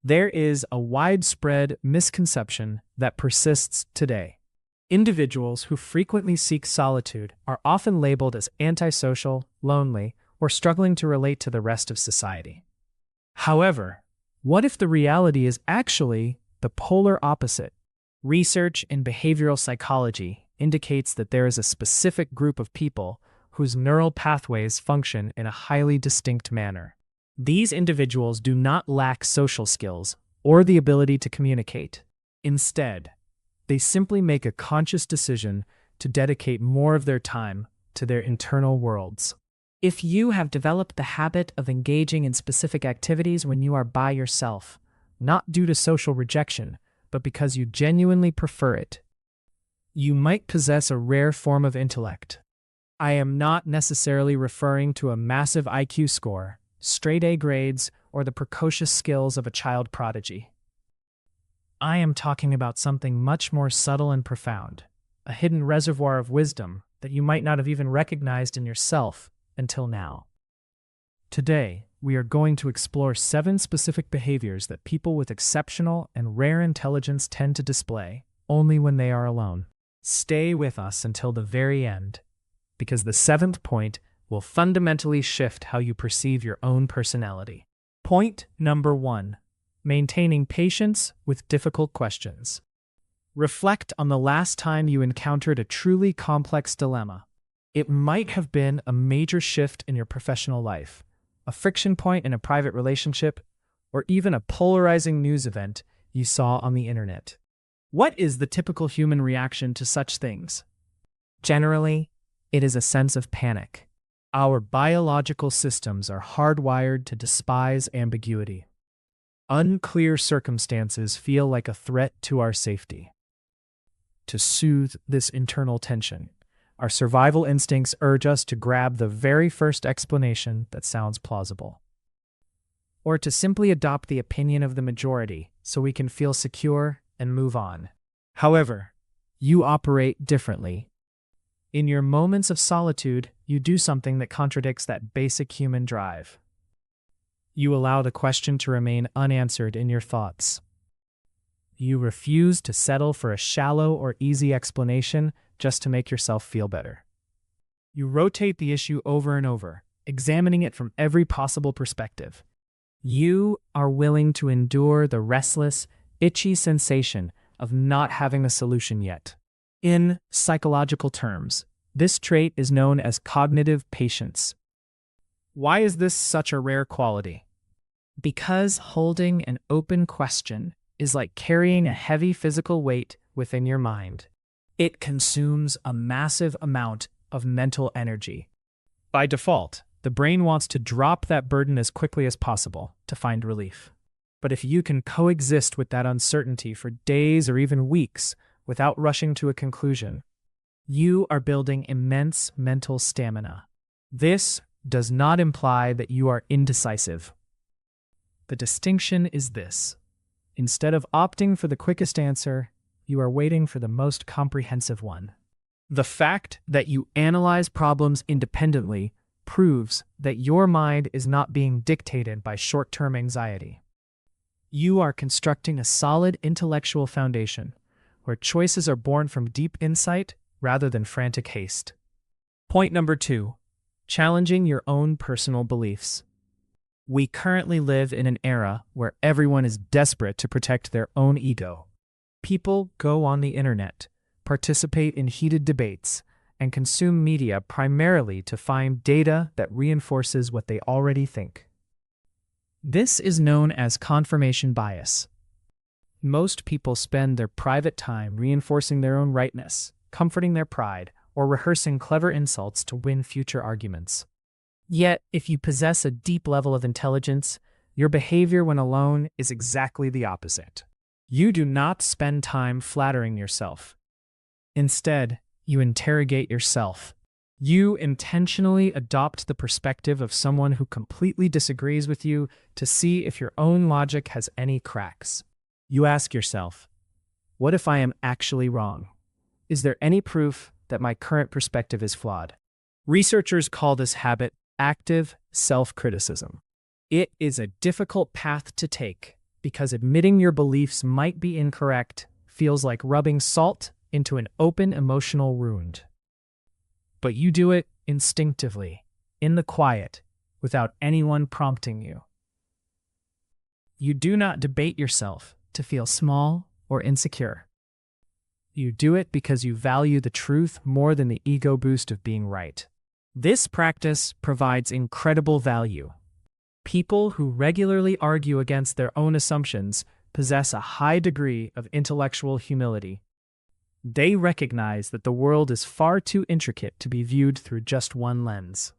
There is a widespread misconception that persists today. Individuals who frequently seek solitude are often labeled as antisocial, lonely, or struggling to relate to the rest of society. However, what if the reality is actually the polar opposite? Research in behavioral psychology indicates that there is a specific group of people whose neural pathways function in a highly distinct manner. These individuals do not lack social skills or the ability to communicate. Instead, they simply make a conscious decision to dedicate more of their time to their internal worlds. If you have developed the habit of engaging in specific activities when you are by yourself, not due to social rejection, but because you genuinely prefer it, you might possess a rare form of intellect. I am not necessarily referring to a massive IQ score, straight A grades, or the precocious skills of a child prodigy. I am talking about something much more subtle and profound, a hidden reservoir of wisdom that you might not have even recognized in yourself until now. Today, we are going to explore 7 specific behaviors that people with exceptional and rare intelligence tend to display only when they are alone. Stay with us until the very end, because the 7th point will fundamentally shift how you perceive your own personality. Point number 1. Maintaining patience with difficult questions. Reflect on the last time you encountered a truly complex dilemma. It might have been a major shift in your professional life, a friction point in a private relationship, or even a polarizing news event you saw on the internet. What is the typical human reaction to such things? Generally, it is a sense of panic. Our biological systems are hardwired to despise ambiguity. Unclear circumstances feel like a threat to our safety. To soothe this internal tension, our survival instincts urge us to grab the very first explanation that sounds plausible, or to simply adopt the opinion of the majority so we can feel secure and move on. However, you operate differently. In your moments of solitude, you do something that contradicts that basic human drive. You allow the question to remain unanswered in your thoughts. You refuse to settle for a shallow or easy explanation just to make yourself feel better. You rotate the issue over and over, examining it from every possible perspective. You are willing to endure the restless, itchy sensation of not having a solution yet. In psychological terms, this trait is known as cognitive patience. Why is this such a rare quality? Because holding an open question is like carrying a heavy physical weight within your mind. It consumes a massive amount of mental energy. By default, the brain wants to drop that burden as quickly as possible to find relief. But if you can coexist with that uncertainty for days or even weeks without rushing to a conclusion, you are building immense mental stamina. This does not imply that you are indecisive. The distinction is this: instead of opting for the quickest answer, you are waiting for the most comprehensive one. The fact that you analyze problems independently proves that your mind is not being dictated by short-term anxiety. You are constructing a solid intellectual foundation where choices are born from deep insight rather than frantic haste. Point number 2. Challenging your own personal beliefs. We currently live in an era where everyone is desperate to protect their own ego. People go on the internet, participate in heated debates, and consume media primarily to find data that reinforces what they already think. This is known as confirmation bias. Most people spend their private time reinforcing their own rightness, comforting their pride, or rehearsing clever insults to win future arguments. Yet, if you possess a deep level of intelligence, your behavior when alone is exactly the opposite. You do not spend time flattering yourself. Instead, you interrogate yourself. You intentionally adopt the perspective of someone who completely disagrees with you to see if your own logic has any cracks. You ask yourself, what if I am actually wrong? Is there any proof that my current perspective is flawed? Researchers call this habit active self-criticism. It is a difficult path to take, because admitting your beliefs might be incorrect feels like rubbing salt into an open emotional wound. But you do it instinctively, in the quiet, without anyone prompting you. You do not debate yourself to feel small or insecure. You do it because you value the truth more than the ego boost of being right. This practice provides incredible value. People who regularly argue against their own assumptions possess a high degree of intellectual humility. They recognize that the world is far too intricate to be viewed through just one lens.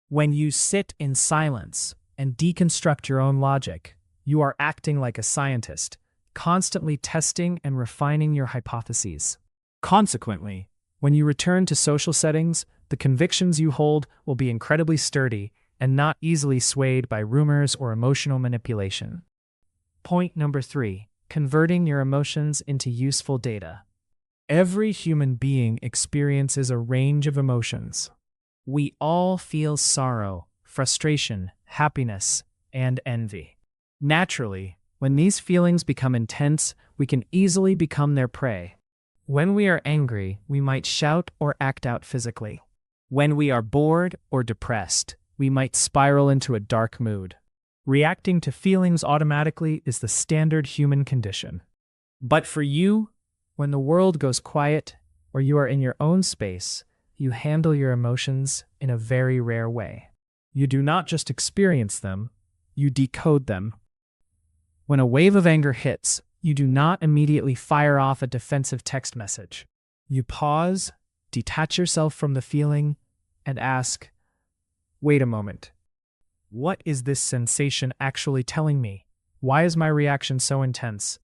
When you sit in silence and deconstruct your own logic, you are acting like a scientist, constantly testing and refining your hypotheses. Consequently, when you return to social settings, the convictions you hold will be incredibly sturdy and not easily swayed by rumors or emotional manipulation. Point number 3. Converting your emotions into useful data. Every human being experiences a range of emotions. We all feel sorrow, frustration, happiness, and envy. Naturally, when these feelings become intense, we can easily become their prey. When we are angry, we might shout or act out physically. When we are bored or depressed, we might spiral into a dark mood. Reacting to feelings automatically is the standard human condition. But for you, when the world goes quiet or you are in your own space, you handle your emotions in a very rare way. You do not just experience them, you decode them. When a wave of anger hits, you do not immediately fire off a defensive text message. You pause, detach yourself from the feeling, and ask, "Wait a moment. What is this sensation actually telling me? Why is my reaction so intense?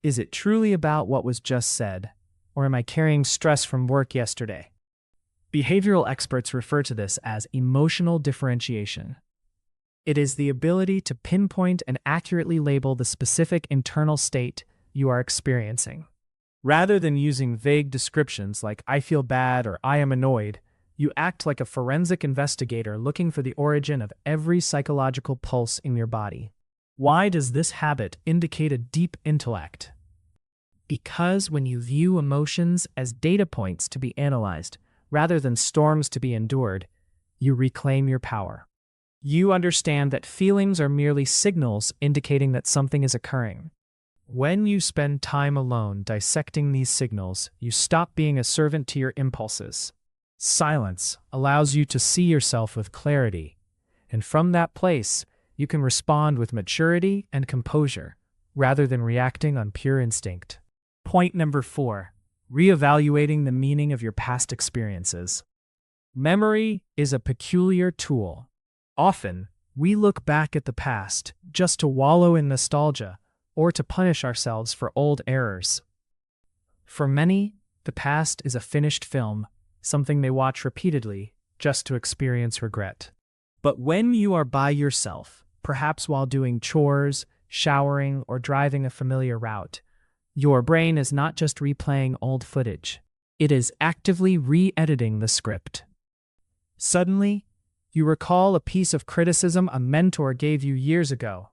Is it truly about what was just said, or am I carrying stress from work yesterday?" Behavioral experts refer to this as emotional differentiation. It is the ability to pinpoint and accurately label the specific internal state you are experiencing. Rather than using vague descriptions like "I feel bad" or "I am annoyed," you act like a forensic investigator looking for the origin of every psychological pulse in your body. Why does this habit indicate a deep intellect? Because when you view emotions as data points to be analyzed, rather than storms to be endured, you reclaim your power. You understand that feelings are merely signals indicating that something is occurring. When you spend time alone dissecting these signals, you stop being a servant to your impulses. Silence allows you to see yourself with clarity, and from that place, you can respond with maturity and composure, rather than reacting on pure instinct. Point number 4. Reevaluating the meaning of your past experiences. Memory is a peculiar tool. Often, we look back at the past just to wallow in nostalgia or to punish ourselves for old errors. For many, the past is a finished film, something they watch repeatedly just to experience regret. But when you are by yourself, perhaps while doing chores, showering, or driving a familiar route, your brain is not just replaying old footage. It is actively re-editing the script. Suddenly, you recall a piece of criticism a mentor gave you years ago.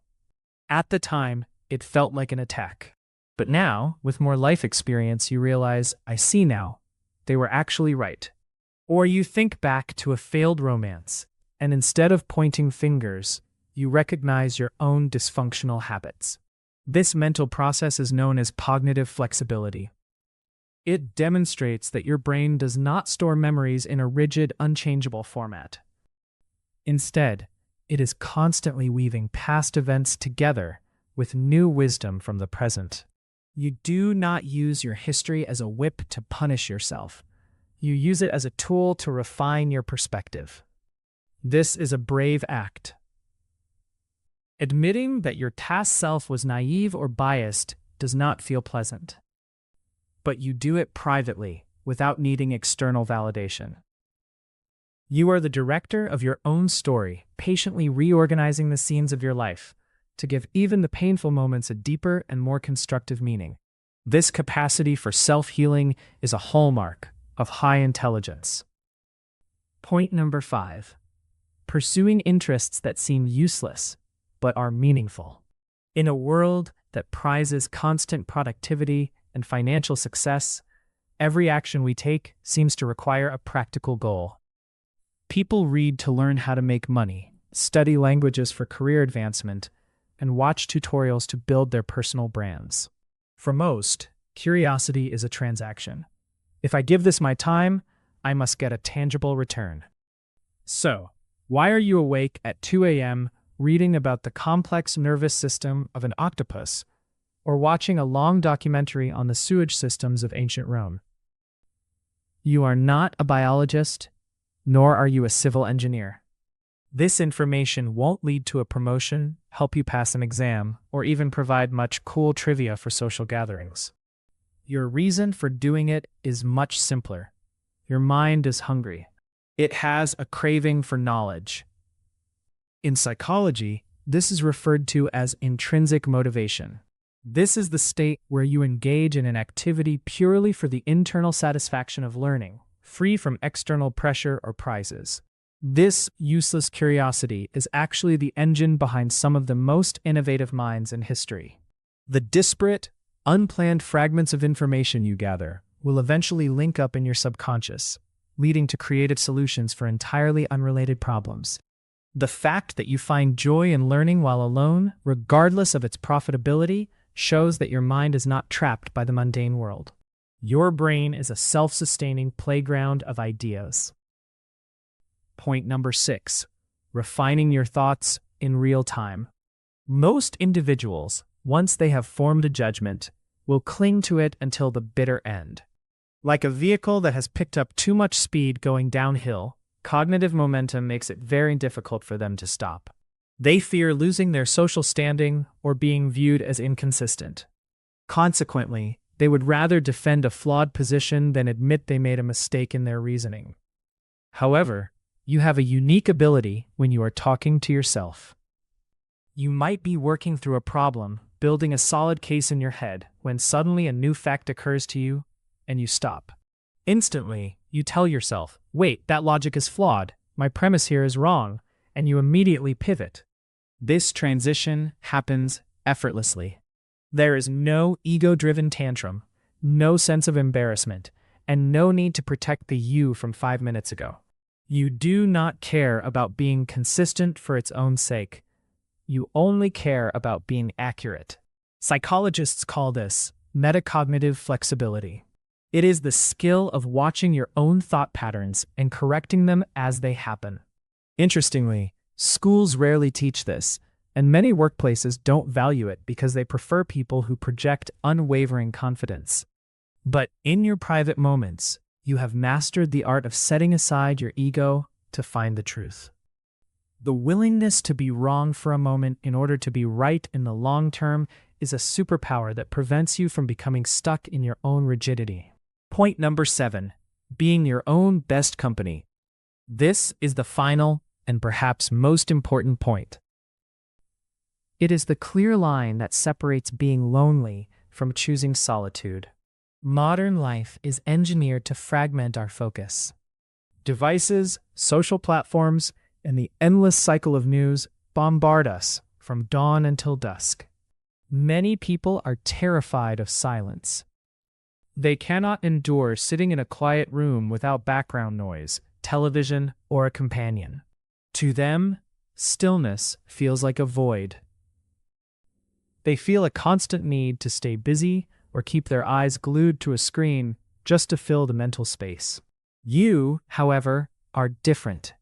At the time, it felt like an attack. But now, with more life experience, you realize, "I see now. They were actually right." Or you think back to a failed romance, and instead of pointing fingers, you recognize your own dysfunctional habits. This mental process is known as cognitive flexibility. It demonstrates that your brain does not store memories in a rigid, unchangeable format. Instead, it is constantly weaving past events together with new wisdom from the present. You do not use your history as a whip to punish yourself. You use it as a tool to refine your perspective. This is a brave act. Admitting that your past self was naive or biased does not feel pleasant. But you do it privately, without needing external validation. You are the director of your own story, patiently reorganizing the scenes of your life to give even the painful moments a deeper and more constructive meaning. This capacity for self-healing is a hallmark of high intelligence. Point number 5. Pursuing interests that seem useless but are meaningful. In a world that prizes constant productivity and financial success, every action we take seems to require a practical goal. People read to learn how to make money, study languages for career advancement, and watch tutorials to build their personal brands. For most, curiosity is a transaction. If I give this my time, I must get a tangible return. So, why are you awake at 2 a.m. reading about the complex nervous system of an octopus, or watching a long documentary on the sewage systems of ancient Rome? You are not a biologist, nor are you a civil engineer. This information won't lead to a promotion, help you pass an exam, or even provide much cool trivia for social gatherings. Your reason for doing it is much simpler. Your mind is hungry. It has a craving for knowledge. In psychology, this is referred to as intrinsic motivation. This is the state where you engage in an activity purely for the internal satisfaction of learning, free from external pressure or prizes. This useless curiosity is actually the engine behind some of the most innovative minds in history. The disparate, unplanned fragments of information you gather will eventually link up in your subconscious, leading to creative solutions for entirely unrelated problems. The fact that you find joy in learning while alone, regardless of its profitability, shows that your mind is not trapped by the mundane world. Your brain is a self-sustaining playground of ideas. Point number 6. Refining your thoughts in real time. Most individuals, once they have formed a judgment, will cling to it until the bitter end. Like a vehicle that has picked up too much speed going downhill, cognitive momentum makes it very difficult for them to stop. They fear losing their social standing or being viewed as inconsistent. Consequently, they would rather defend a flawed position than admit they made a mistake in their reasoning. However, you have a unique ability when you are talking to yourself. You might be working through a problem, building a solid case in your head, when suddenly a new fact occurs to you, and you stop. Instantly, you tell yourself, wait, that logic is flawed, my premise here is wrong, and you immediately pivot. This transition happens effortlessly. There is no ego-driven tantrum, no sense of embarrassment, and no need to protect the you from 5 minutes ago. You do not care about being consistent for its own sake. You only care about being accurate. Psychologists call this metacognitive flexibility. It is the skill of watching your own thought patterns and correcting them as they happen. Interestingly, schools rarely teach this, and many workplaces don't value it because they prefer people who project unwavering confidence. But in your private moments, you have mastered the art of setting aside your ego to find the truth. The willingness to be wrong for a moment in order to be right in the long term is a superpower that prevents you from becoming stuck in your own rigidity. Point number 7. Being your own best company. This is the final and perhaps most important point. It is the clear line that separates being lonely from choosing solitude. Modern life is engineered to fragment our focus. Devices, social platforms, and the endless cycle of news bombard us from dawn until dusk. Many people are terrified of silence. They cannot endure sitting in a quiet room without background noise, television, or a companion. To them, stillness feels like a void. They feel a constant need to stay busy or keep their eyes glued to a screen just to fill the mental space. You, however, are different.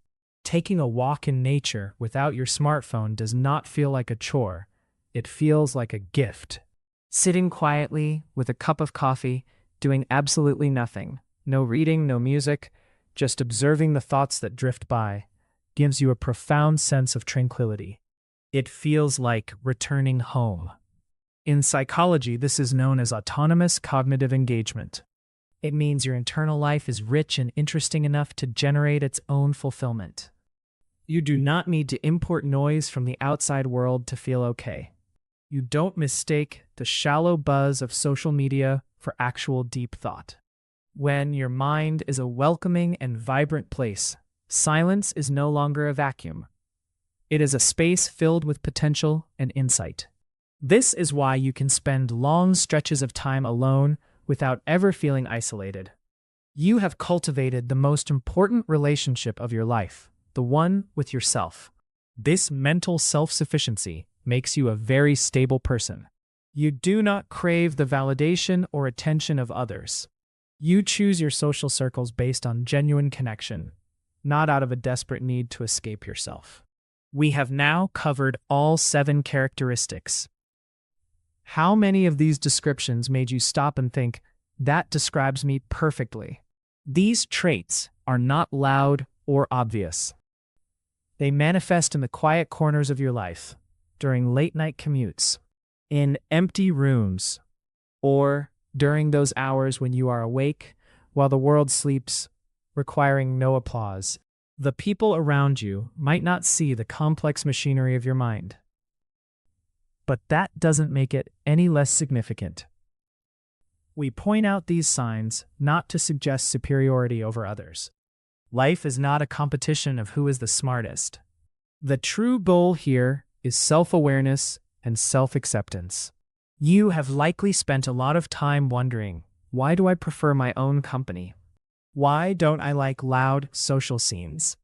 Taking a walk in nature without your smartphone does not feel like a chore. It feels like a gift. Sitting quietly with a cup of coffee, doing absolutely nothing, no reading, no music, just observing the thoughts that drift by, gives you a profound sense of tranquility. It feels like returning home. In psychology, this is known as autonomous cognitive engagement. It means your internal life is rich and interesting enough to generate its own fulfillment. You do not need to import noise from the outside world to feel okay. You don't mistake the shallow buzz of social media for actual deep thought. When your mind is a welcoming and vibrant place, silence is no longer a vacuum. It is a space filled with potential and insight. This is why you can spend long stretches of time alone without ever feeling isolated. You have cultivated the most important relationship of your life, the one with yourself. This mental self-sufficiency makes you a very stable person. You do not crave the validation or attention of others. You choose your social circles based on genuine connection, not out of a desperate need to escape yourself. We have now covered all 7 characteristics. How many of these descriptions made you stop and think, that describes me perfectly? These traits are not loud or obvious. They manifest in the quiet corners of your life, during late-night commutes, in empty rooms, or during those hours when you are awake while the world sleeps, requiring no applause. The people around you might not see the complex machinery of your mind, but that doesn't make it any less significant. We point out these signs not to suggest superiority over others. Life is not a competition of who is the smartest. The true goal here is self-awareness and self-acceptance. You have likely spent a lot of time wondering, why do I prefer my own company? Why don't I like loud social scenes?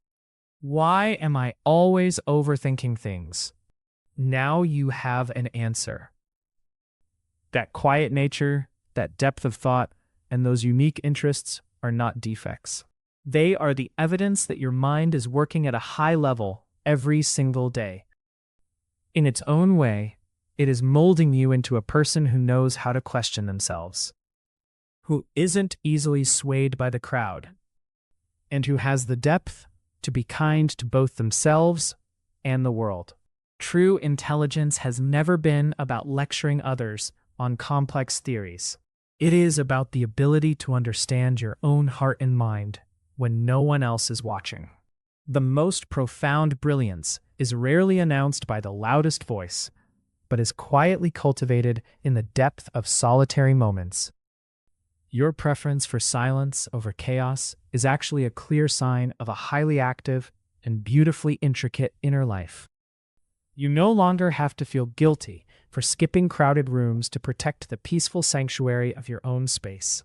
Why am I always overthinking things? Now you have an answer. That quiet nature, that depth of thought, and those unique interests are not defects. They are the evidence that your mind is working at a high level every single day. In its own way, it is molding you into a person who knows how to question themselves, who isn't easily swayed by the crowd, and who has the depth to be kind to both themselves and the world. True intelligence has never been about lecturing others on complex theories. It is about the ability to understand your own heart and mind when no one else is watching. The most profound brilliance is rarely announced by the loudest voice, but is quietly cultivated in the depth of solitary moments. Your preference for silence over chaos is actually a clear sign of a highly active and beautifully intricate inner life. You no longer have to feel guilty for skipping crowded rooms to protect the peaceful sanctuary of your own space.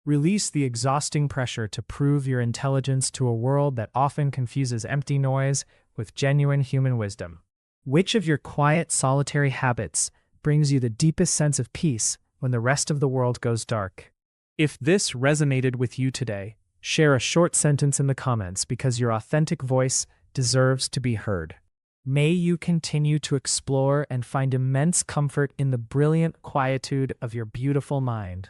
Release the exhausting pressure to prove your intelligence to a world that often confuses empty noise with genuine human wisdom. Which of your quiet, solitary habits brings you the deepest sense of peace when the rest of the world goes dark? If this resonated with you today, share a short sentence in the comments because your authentic voice deserves to be heard. May you continue to explore and find immense comfort in the brilliant quietude of your beautiful mind.